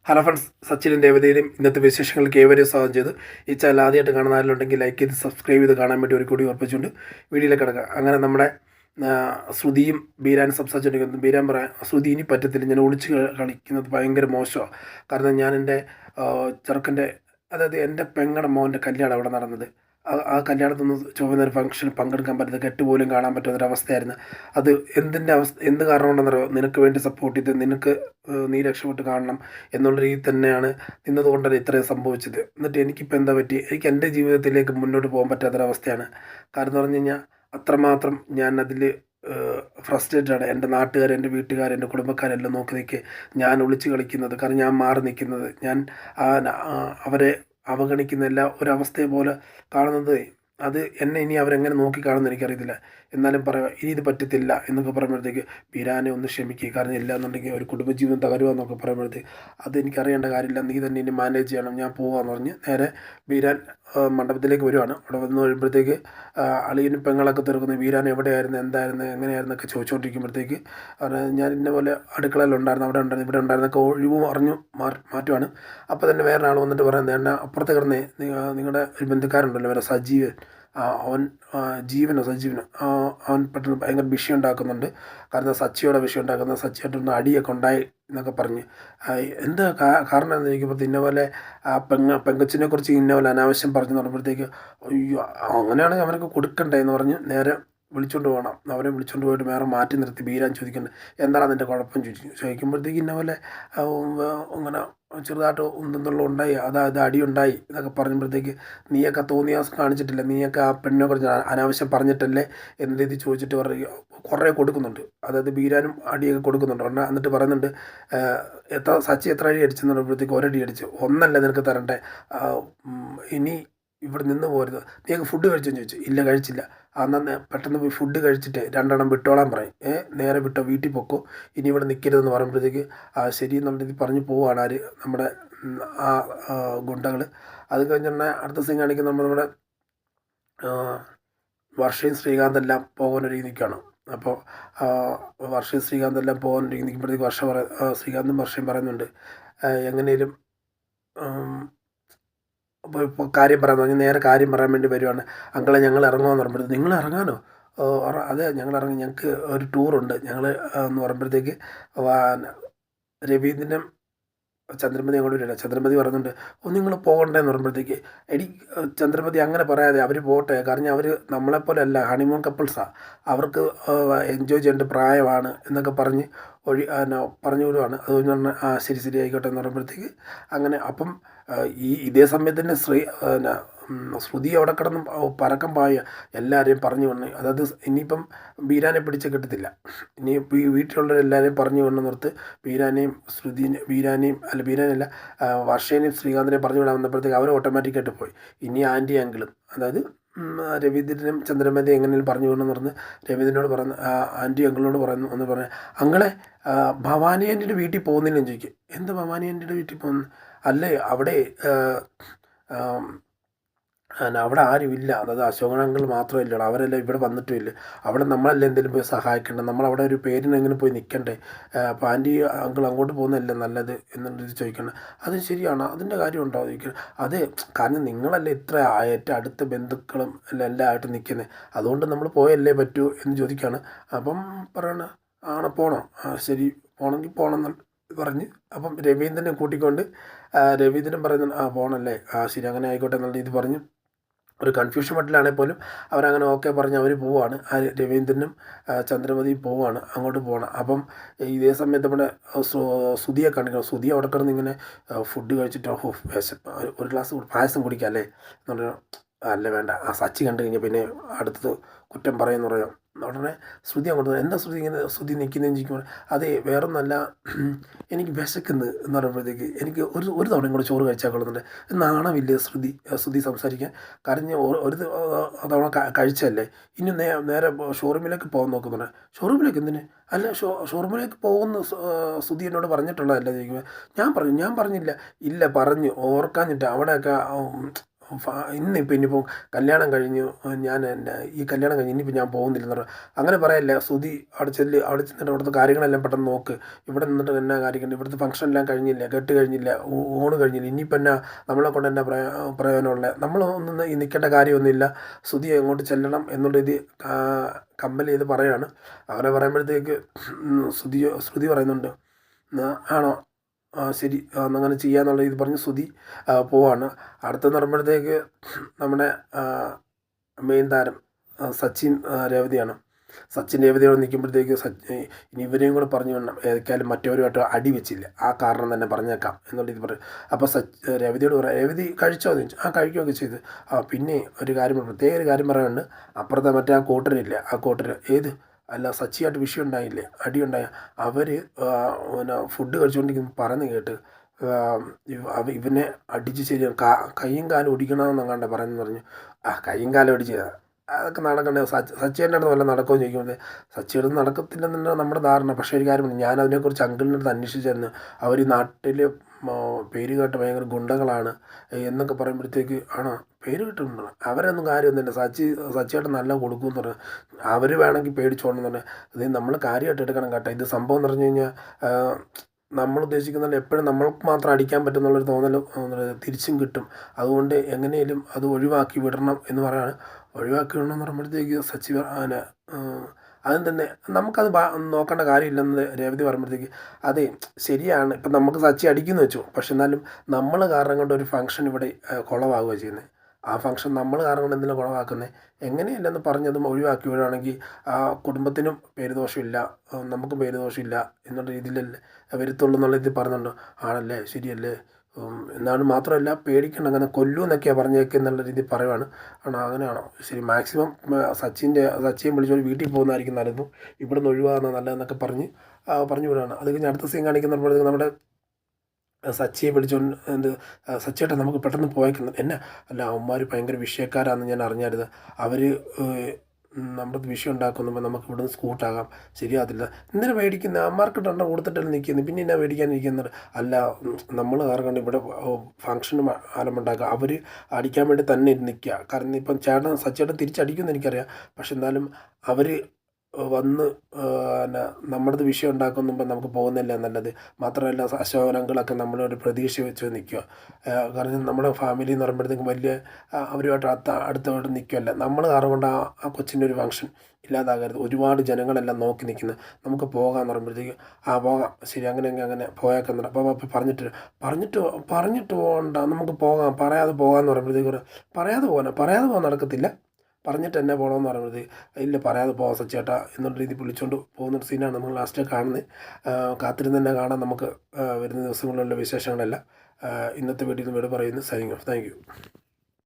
Hello friends, സച്ചിനും ദേവതയുടെയും ഇന്നത്തെ വിശേഷങ്ങൾക്ക് ഏവരെയും സ്വാഗതം ചെയ്ത് ഈ ചാനൽ ആദ്യമായിട്ട് കാണുന്ന ആരെങ്കിലും ലൈക്ക് ചെയ്ത് സബ്സ്ക്രൈബ് ചെയ്ത് കാണാൻ വേണ്ടി ഒരു കൂടി ഉറപ്പിച്ചുകൊണ്ട് വീഡിയോയിലേക്ക് കിടക്കുക. അങ്ങനെ നമ്മുടെ ശ്രുതിയും ബീരാൻ സംസാരിച്ചുകൊണ്ടിരിക്കുന്നത്. ബീരാൻ പറയാം, ശ്രുതി ഇനി പറ്റത്തില്ല, ഞാൻ ഒളിച്ച് കളിക്കുന്നത് ഭയങ്കര മോശമാണ്. കാരണം ഞാൻ എൻ്റെ ചെറുക്കൻ്റെ, അതായത് എൻ്റെ പെങ്ങളുടെ മോൻ്റെ കല്യാണം അവിടെ നടന്നത്. ആ കല്യാണത്തിൽ ചൊവ്വുന്ന ഒരു ഫംഗ്ഷന് പങ്കെടുക്കാൻ പറ്റുന്നത്, കെട്ടുപോലും കാണാൻ പറ്റുന്നൊരവസ്ഥയായിരുന്നു. അത് എന്ത് കാരണം കൊണ്ടെന്നറിയോ? നിനക്ക് വേണ്ടി സപ്പോർട്ട് ചെയ്ത് നീ രക്ഷപ്പെട്ട് കാണണം എന്നുള്ള രീതിയിൽ തന്നെയാണ് നിന്നതുകൊണ്ടല്ലേ ഇത്രയും സംഭവിച്ചത്. എന്നിട്ട് എനിക്കിപ്പോൾ എന്താ പറ്റി? എനിക്ക് എൻ്റെ ജീവിതത്തിലേക്ക് മുന്നോട്ട് പോകാൻ പറ്റാത്തൊരവസ്ഥയാണ്. കാരണം എന്ന് പറഞ്ഞു കഴിഞ്ഞാൽ അത്രമാത്രം ഞാൻ അതിൽ ഫ്രസ്ട്രേറ്റഡ്. എൻ്റെ നാട്ടുകാർ, എൻ്റെ വീട്ടുകാർ, എൻ്റെ കുടുംബക്കാരെല്ലാം നോക്കി നിൽക്കെ ഞാൻ ഒളിച്ച് കളിക്കുന്നത്, കാരണം ഞാൻ മാറി നിൽക്കുന്നത്, ഞാൻ അവരെ അവഗണിക്കുന്ന എല്ലാ ഒരവസ്ഥയെ പോലെ കാണുന്നത്, അത് എന്നെ ഇനി അവരെങ്ങനെ നോക്കി കാണുമെന്ന് എനിക്കറിയത്തില്ല. എന്നാലും പറയാം, ഇനി ഇത് പറ്റത്തില്ല എന്നൊക്കെ പറയുമ്പോഴത്തേക്ക് ബീരാനെ ഒന്ന് ക്ഷമിക്കുക, കാരണം ഇല്ല എന്നുണ്ടെങ്കിൽ ഒരു കുടുംബജീവിതം തകരുക എന്നൊക്കെ പറയുമ്പോഴത്തേക്ക് അതെനിക്കറിയേണ്ട കാര്യമില്ല, നീ തന്നെ ഇനി മാനേജ് ചെയ്യണം, ഞാൻ പോകാമെന്ന് പറഞ്ഞ് നേരെ ബീരാൻ മണ്ഡപത്തിലേക്ക് വരുവാണ്. അവിടെ വന്ന് കഴിയുമ്പോഴത്തേക്ക് അളിയനും പെങ്ങളൊക്കെ തീർക്കുന്നത് ബീരാൻ എവിടെയായിരുന്നു, എന്തായിരുന്നു, എങ്ങനെയായിരുന്നൊക്കെ ചോദിച്ചുകൊണ്ടിരിക്കുമ്പോഴത്തേക്ക് ഞാൻ ഇന്ന പോലെ അടുക്കളയിലുണ്ടായിരുന്നു, അവിടെ ഉണ്ടായിരുന്നു, ഇവിടെ ഉണ്ടായിരുന്നൊക്കെ ഒഴിവ് അറിഞ്ഞു മാറ്റുവാണ്. അപ്പോൾ തന്നെ വേറെ ആൾ വന്നിട്ട് പറയുന്നത്, എന്നാ അപ്പുറത്ത് കിടന്നേ നിങ്ങളുടെ ഒരു ബന്ധുക്കാരുണ്ടല്ലോ വേറെ സജീവൻ, അവൻ സജീവനോ അവൻ പെട്ടെന്ന് ഭയങ്കര വിഷയം ഉണ്ടാക്കുന്നുണ്ട്. കാരണം സച്ചിയോടെ വിഷയം ഉണ്ടാക്കുന്ന, സച്ചിയായിട്ടൊന്ന് അടിയൊക്കെ ഉണ്ടായി എന്നൊക്കെ പറഞ്ഞ്. എന്താ കാരണം എന്ന് ചോദിക്കുമ്പോൾ ഇന്ന പോലെ പെങ്കച്ചിനെ കുറിച്ച് ഇന്ന പോലെ അനാവശ്യം പറഞ്ഞു തുടങ്ങുമ്പോഴത്തേക്ക്, അയ്യോ അങ്ങനെയാണെങ്കിൽ അവനൊക്കെ കൊടുക്കണ്ടേ എന്ന് പറഞ്ഞ് നേരെ വിളിച്ചുകൊണ്ട് പോകണം. അവരെ വിളിച്ചുകൊണ്ട് പോയിട്ട് വേറെ മാറ്റി നിർത്തി ബീരാൻ ചോദിക്കേണ്ടത്, എന്താണ് അതിൻ്റെ കുഴപ്പം ചോദിക്കുമ്പോഴത്തേക്ക് ഇന്ന പോലെ അങ്ങനെ ചെറുതായിട്ട് എന്തെന്നുള്ള ഉണ്ടായി, അതായത് അടിയുണ്ടായി എന്നൊക്കെ പറയുമ്പോഴത്തേക്ക്, നീയൊക്കെ തോന്നിയാസം കാണിച്ചിട്ടില്ല, നീയൊക്കെ ആ പെണ്ണിനെ കുറിച്ച് അനാവശ്യം പറഞ്ഞിട്ടല്ലേ എന്ന രീതി ചോദിച്ചിട്ട് കുറേ കൊടുക്കുന്നുണ്ട്. അതായത് ബീരാനും അടിയൊക്കെ കൊടുക്കുന്നുണ്ട്. എന്നിട്ട് പറയുന്നുണ്ട്, സച്ചി എത്ര അടി അടിച്ചെന്ന് പറയുമ്പോഴത്തേക്ക് ഒരടി അടിച്ചു. ഒന്നല്ല നിനക്ക് തരണ്ടേ, ഇനി ഇവിടെ നിന്ന് പോരുത്, നീയൊക്കെ ഫുഡ് കഴിച്ചെന്ന് ചോദിച്ചു. ഇല്ല കഴിച്ചില്ല. അന്ന് പെട്ടെന്ന് പോയി ഫുഡ് കഴിച്ചിട്ട് 2 വിട്ടോളാൻ പറയും. നേരെ വിട്ടോ, വീട്ടിൽ പൊക്കോ, ഇനി ഇവിടെ നിൽക്കരുതെന്ന് പറയുമ്പോഴത്തേക്ക് ശരി എന്നുള്ള രീതി പറഞ്ഞ് പോവുകയാണ് ആര്, നമ്മുടെ ആ ഗുണ്ടകൾ. അത് കഴിഞ്ഞുള്ള അടുത്ത സീൻ കാണിക്കുന്ന നമ്മുടെ വർഷയും ശ്രീകാന്തെല്ലാം പോകാനൊരുങ്ങി നിൽക്കുകയാണ്. അപ്പോൾ വർഷയും ശ്രീകാന്തെല്ലാം പോകാനൊരുങ്ങി നിൽക്കുമ്പോഴത്തേക്ക് ശ്രീകാന്തും വർഷയും പറയുന്നുണ്ട്, എങ്ങനെയും ഇപ്പോൾ കാര്യം പറയാൻ പറഞ്ഞ് നേരെ കാര്യം പറയാൻ വേണ്ടി വരുവാണ്. അങ്കളെ ഞങ്ങൾ ഇറങ്ങുമെന്ന് പറയുമ്പോഴത്തേക്ക്, നിങ്ങൾ ഇറങ്ങാനോ? അതെ ഞങ്ങൾ ഇറങ്ങി, ഞങ്ങൾക്ക് ഒരു ടൂറുണ്ട് ഞങ്ങൾ എന്ന് പറയുമ്പോഴത്തേക്ക് രവീന്ദ്രനും ചന്ദ്രമതി അങ്ങോട്ട് വരില്ല. ചന്ദ്രമതി പറയുന്നുണ്ട്, നിങ്ങൾ പോകണ്ടേന്ന് പറയുമ്പോഴത്തേക്ക്, എടി ചന്ദ്രമതി അങ്ങനെ പറയാതെ, അവർ പോട്ടെ, കാരണം അവർ നമ്മളെപ്പോലെ അല്ല, ഹണിമൂൺ കപ്പിൾസാണ്, അവർക്ക് എൻജോയ് ചെയ്യേണ്ട പ്രായമാണ് എന്നൊക്കെ പറഞ്ഞ് പറഞ്ഞു വിടുവാണ്. അതുകൊണ്ട് പറഞ്ഞാൽ ശരി ശരി ആയിക്കോട്ടെ എന്ന് പറയുമ്പോഴത്തേക്ക് അങ്ങനെ. അപ്പം ഇതേ സമയത്ത് തന്നെ ശ്രുതി അവിടെ കിടന്ന് പരക്കം പായ എല്ലാവരെയും പറഞ്ഞു വന്ന്, അതായത് ഇനിയിപ്പം ബീരാനെ പിടിച്ച് കിട്ടത്തില്ല, ഇനി വീട്ടിലുള്ളവരെല്ലാവരെയും പറഞ്ഞു വന്ന് നിർത്ത്, ബീരാനല്ല വർഷേനെയും ശ്രീകാന്തിനെയും പറഞ്ഞു വിടാൻ വന്നപ്പോഴത്തേക്ക് അവർ ഓട്ടോമാറ്റിക്കായിട്ട് പോയി. ഇനി ആൻറ്റി അങ്കിളും, അതായത് രവീന്ദ്രനും ചന്ദ്രമതി എങ്ങനെയും പറഞ്ഞു കൊണ്ട് നിർന്ന് രവീന്ദ്രനോട് പറഞ്ഞു, ആൻറ്റി അങ്കിളിനോട് പറയുന്നു എന്ന് പറഞ്ഞാൽ, അങ്ങളെ ഭവാനി ആൻറ്റിയുടെ വീട്ടിൽ പോകുന്നില്ലെന്ന് ചോദിക്കും. എന്ത് ഭവാനി ആൻറ്റിയുടെ വീട്ടിൽ പോകുന്നു? അല്ലേ അവിടെ അവിടെ ആരുമില്ല, അതായത് അശോകനങ്ങൾ മാത്രമല്ല, അവരെല്ലാം ഇവിടെ വന്നിട്ടുമില്ല, അവിടെ നമ്മളെല്ലാം എന്തെങ്കിലും പോയി സഹായിക്കണ്ടേ, നമ്മളവിടെ ഒരു പേരിനെങ്ങനെ പോയി നിൽക്കണ്ടേ, അപ്പോൾ ആൻറ്റി അങ്കിൾ അങ്ങോട്ട് പോകുന്നതല്ലേ നല്ലത് എന്നുള്ളത് ചോദിക്കണം. അത് ശരിയാണ്, അതിൻ്റെ കാര്യം ഉണ്ടാവും ചോദിക്കണം. അതെ, കാരണം നിങ്ങളല്ലേ ഇത്ര ഏറ്റവും അടുത്ത ബന്ധുക്കളും എല്ലാം ആയിട്ട് നിൽക്കുന്നത്, അതുകൊണ്ട് നമ്മൾ പോയല്ലേ പറ്റൂ എന്ന് ചോദിക്കുകയാണ്. അപ്പം പറയണ പോണോ? ശരി, പോകണമെങ്കിൽ പോകണം എന്ന് പറഞ്ഞ് അപ്പം രവീന്ദ്രനെ കൂട്ടിക്കൊണ്ട് രവീന്ദ്രൻ പറയുന്നു, പോകണല്ലേ, ശരി അങ്ങനെ ആയിക്കോട്ടെ എന്നുള്ള ഇത് പറഞ്ഞു ഒരു കൺഫ്യൂഷൻ മട്ടിലാണെങ്കിൽ പോലും അവരങ്ങനെ ഓക്കെ പറഞ്ഞ് അവർ പോവുകയാണ്. രവീന്ദ്രനും ചന്ദ്രമതിയും പോവുകയാണ്, അങ്ങോട്ട് പോകണം. അപ്പം ഇതേ സമയത്ത് നമ്മുടെ സുധിയെ കാണിക്കണം. സുധി അവിടെ കിടന്ന് ഇങ്ങനെ ഫുഡ് കഴിച്ചിട്ട്, ഒരു ഗ്ലാസ് പായസം കുടിക്കാം അല്ലേ എന്ന് പറഞ്ഞു. അല്ല വേണ്ട, സച്ചി കണ്ടു കഴിഞ്ഞാൽ പിന്നെ അടുത്തത് കുറ്റം പറയുമെന്ന് പറയാം. ഉടനെ ശ്രുതി അങ്ങോട്ട്, എന്താ ശ്രുതി ഇങ്ങനെ ശ്രുതി നിൽക്കുന്നതെന്ന് ചോദിക്കുമ്പോൾ, അതേ വേറൊന്നല്ല, എനിക്ക് വിശക്കുന്നു എന്ന് പറയുമ്പോഴത്തേക്ക്, എനിക്ക് ഒരു തവണയും കൂടെ ചോറ് കഴിച്ചാൽ കൊള്ളുന്നുണ്ട്, നാണമില്ലേ ശ്രുതി സംസാരിക്കാൻ, കരഞ്ഞ് ഒരു തവണ കഴിച്ചല്ലേ, ഇനി നേരെ ഷോറൂമിലേക്ക് പോകാൻ നോക്കുന്നുണ്ട്. ഷോറൂമിലേക്ക് എന്തിന്? അല്ല ഷോറൂമിലേക്ക് പോകുന്ന ശ്രുതി എന്നോട് പറഞ്ഞിട്ടുള്ളതല്ല ചോദിക്കുമ്പോൾ, ഞാൻ പറഞ്ഞില്ല. ഇല്ല പറഞ്ഞു, ഓർക്കാഞ്ഞിട്ട് അവിടെയൊക്കെ ഇനിയിപ്പോൾ കല്യാണം കഴിഞ്ഞു, ഞാൻ ഈ കല്യാണം കഴിഞ്ഞ് ഇനിയിപ്പോൾ ഞാൻ പോകുന്നില്ലെന്ന് പറഞ്ഞു. അങ്ങനെ പറയല്ല. ശ്രുതി അവിടെ ചെന്നിട്ട് അവിടുത്തെ കാര്യങ്ങളെല്ലാം പെട്ടെന്ന് നോക്ക്. ഇവിടെ നിന്നിട്ട് എന്നാ കാര്യം, ഇവിടുത്തെ ഫംഗ്ഷൻ എല്ലാം കഴിഞ്ഞില്ല, കെട്ട് കഴിഞ്ഞില്ല, ഊണ് കഴിഞ്ഞില്ല, ഇനിയിപ്പോൾ എന്നാ നമ്മളെ കൊണ്ട് എന്നാ പ്രയോജനമുള്ളത്, നമ്മൾ ഒന്നും ഈ നിൽക്കേണ്ട കാര്യമൊന്നുമില്ല, ശ്രുതി എങ്ങോട്ട് ചെല്ലണം എന്നുള്ള ഇത് കമ്പൽ ചെയ്ത് പറയുകയാണ്. അങ്ങനെ പറയുമ്പോഴത്തേക്ക് ശ്രുതി പറയുന്നുണ്ട്, ആണോ ശരി അങ്ങനെ ചെയ്യാന്നുള്ള ഇത് പറഞ്ഞ് ശ്രുതി പോവാണ്. അടുത്തെന്ന് പറയുമ്പോഴത്തേക്ക് നമ്മുടെ മെയിൻ താരം സച്ചിൻ രേവതിയാണ്. സച്ചിൻ രേവതിയോട് നിൽക്കുമ്പോഴത്തേക്ക് ഇനി ഇവരെയും കൂടെ പറഞ്ഞു വേണം, ഏതൊക്കെയാലും മറ്റവരുമായിട്ട് അടി വെച്ചില്ല, ആ കാരണം തന്നെ പറഞ്ഞേക്കാം എന്നുള്ള ഇത് പറയും. അപ്പോൾ രേവതിയോട് പറയാം, രേവതി കഴിച്ചോ എന്ന് ചോദിച്ചു. കഴിക്കുകയൊക്കെ ചെയ്ത്. പിന്നെ ഒരു കാര്യം, പ്രത്യേക ഒരു കാര്യം പറയാനുണ്ട്. അപ്പുറത്തെ മറ്റേ ആ കൂട്ടരില്ല, ആ കൂട്ടർ ഏത് അല്ല സച്ചിയായിട്ട് വിഷയം ഉണ്ടായില്ലേ, അടിയുണ്ടായ അവർ പിന്നെ ഫുഡ് കഴിച്ചുകൊണ്ടിരിക്കുമ്പോൾ പറഞ്ഞു കേട്ട് ഇവനെ അടിച്ച് ശരിയാണ്, കൈയും കാലും ഒടിക്കണമെന്നങ്ങാണ്ട് പറയുന്നത് പറഞ്ഞു. കൈയും കാലും ഒടിച്ച് അതൊക്കെ നടക്കണ്ടേ, സച്ചിയുടെ അടുത്ത് വല്ല നടക്കുകയും ചോദിക്കുമ്പോൾ സച്ചിയുടെ അടുത്ത് നടക്കത്തില്ലെന്നാണ് നമ്മുടെ ധാരണ. പക്ഷേ ഒരു കാര്യമുണ്ട്, ഞാൻ അതിനെക്കുറിച്ച് അങ്കിളിൻ്റെ അടുത്ത് അന്വേഷിച്ചിരുന്നു. അവർ ഈ നാട്ടിൽ പേര് കേട്ട ഭയങ്കര ഗുണ്ടകളാണ് എന്നൊക്കെ പറയുമ്പോഴത്തേക്ക് ആണോ പേര് കിട്ടുന്നുണ്ട്, അവരൊന്നും കാര്യമൊന്നുമില്ല, സച്ചിയായിട്ട് നല്ല കൊടുക്കുമെന്ന് പറഞ്ഞു. അവർ വേണമെങ്കിൽ പേടിച്ചോണ്ടെന്ന് പറഞ്ഞാൽ ഇത് നമ്മൾ കാര്യമായിട്ട് എടുക്കണം കേട്ടോ. ഇത് സംഭവം എന്ന് പറഞ്ഞു കഴിഞ്ഞാൽ നമ്മൾ ഉദ്ദേശിക്കുന്നില്ല, എപ്പോഴും നമ്മൾക്ക് മാത്രം അടിക്കാൻ പറ്റുന്നുള്ളൊരു തോന്നൽ തിരിച്ചും കിട്ടും. അതുകൊണ്ട് എങ്ങനെയും അത് ഒഴിവാക്കി വിടണം എന്ന് പറയാണ്. ഒഴിവാക്കി വിടണം എന്ന് പറയുമ്പോഴത്തേക്ക് അതിന് അതും തന്നെ നമുക്കത് നോക്കേണ്ട കാര്യമില്ലെന്ന് രേവതി പറയുമ്പോഴത്തേക്ക് അതെ ശരിയാണ്. ഇപ്പം നമുക്ക് സച്ചി അടിക്കുന്നു വെച്ചു, പക്ഷെ എന്നാലും നമ്മൾ കാരണം കൊണ്ട് ഒരു ഫംഗ്ഷൻ ഇവിടെ കുളമാവുകയാണ് ചെയ്യുന്നത്. ആ ഫംഗ്ഷൻ നമ്മൾ കാരണം കൊണ്ട് എന്തെങ്കിലും കുളമാക്കുന്നത് എങ്ങനെയല്ലെന്ന് പറഞ്ഞതും ഒഴിവാക്കി വിടുകയാണെങ്കിൽ ആ കുടുംബത്തിനും പേരുദോഷമില്ല, നമുക്കും പേരുദോഷമില്ല എന്നുള്ള രീതിയിലല്ലേ വരുത്തുള്ളൂ എന്നുള്ള രീതിയിൽ പറയുന്നുണ്ട്. ആണല്ലേ, ശരിയല്ലേ എന്നാണ്. മാത്രമല്ല പേടിക്കണം, അങ്ങനെ കൊല്ലൂ എന്നൊക്കെയാണ് പറഞ്ഞേക്കെന്നുള്ള രീതിയിൽ പറയുവാണ്. ആണോ അങ്ങനെയാണോ ശരി, മാക്സിമം സച്ചിയെ വിളിച്ചോണ്ട് വീട്ടിൽ പോകുന്നതായിരിക്കും നല്ലത്, ഇവിടെ നിന്ന് ഒഴിവാകുന്ന നല്ലതെന്നൊക്കെ പറഞ്ഞു വിടുകയാണ്. അത് കഴിഞ്ഞ് അടുത്ത സീൻ കാണിക്കുമ്പോഴത്തേക്ക് നമ്മുടെ സച്ചിയെ വിളിച്ചുകൊണ്ട് സച്ചിയേട്ടാ നമുക്ക് പെട്ടെന്ന് പോയേക്കുന്നത് എന്നാ അല്ല അവന്മാർ ഭയങ്കര വിഷയക്കാരാണെന്ന് ഞാൻ അറിഞ്ഞായിരുന്നു, അവർ നമ്മുടെ വിഷയം ഉണ്ടാക്കുമ്പോൾ നമുക്ക് ഇവിടുന്ന് സ്കൂട്ടാകാം, ശരിയാകത്തില്ല, എന്തിനാ മേടിക്കുന്നത്, അമ്മമാർക്ക് രണ്ട കൊടുത്തിട്ടല്ലേ നിൽക്കുന്നത്, പിന്നെ എന്നാ മേടിക്കാനിരിക്കുന്നത്, അല്ല നമ്മൾ കാരണം ഇവിടെ ഫംഗ്ഷന് ആലമ്പുണ്ടാക്കുക, അവർ അടിക്കാൻ വേണ്ടി തന്നെ നിൽക്കുക, കാരണം ഇപ്പം സച്ചിയേട്ടൻ തിരിച്ചടിക്കുമെന്ന് എനിക്കറിയാം, പക്ഷെ എന്നാലും അവർ വന്ന് പിന്നെ നമ്മുടെ വിഷയം ഉണ്ടാക്കുമ്പോൾ നമുക്ക് പോകുന്നില്ല നല്ലത്. മാത്രമല്ല അശോകനങ്ങളൊക്കെ നമ്മളൊരു പ്രതീക്ഷ വെച്ച് നിൽക്കുക, കാരണം നമ്മുടെ ഫാമിലി എന്ന് പറയുമ്പോഴത്തേക്കും വലിയ അവരുമായിട്ട് അടുത്തോട്ട് നിൽക്കുകയല്ല, നമ്മൾ കാരണം കൊണ്ട് ആ കൊച്ചിൻ്റെ ഒരു ഫംഗ്ഷൻ ഇല്ലാതാകരുത്, ഒരുപാട് ജനങ്ങളെല്ലാം നോക്കി നിൽക്കുന്നത്, നമുക്ക് പോകാമെന്ന് പറയുമ്പോഴത്തേക്ക് പോകാം ശരി അങ്ങനെ പോയേക്കെന്ന് അപ്പോൾ പറഞ്ഞിട്ട് പോകണ്ട, നമുക്ക് പോകാം, പറയാതെ പോകാമെന്ന് പറയുമ്പോഴത്തേക്ക് പറയാതെ പോകാൻ നടക്കത്തില്ല, പറഞ്ഞിട്ട് എന്നെ പോകണമെന്ന് പറയുന്നത് ഇല്ല പറയാതെ പോകാം സച്ചേട്ടാ എന്നുള്ള രീതിയിൽ വിളിച്ചുകൊണ്ട് പോകുന്നൊരു സീനാണ് നമ്മൾ ലാസ്റ്റ് കാണുന്നത്. കാത്തിരുന്ന് തന്നെ കാണാൻ നമുക്ക് വരുന്ന ദിവസങ്ങളിലുള്ള വിശേഷങ്ങളെല്ലാം. ഇന്നത്തെ വീഡിയോയിൽ നിന്ന് പറയുന്നു. Signing off. Thank you.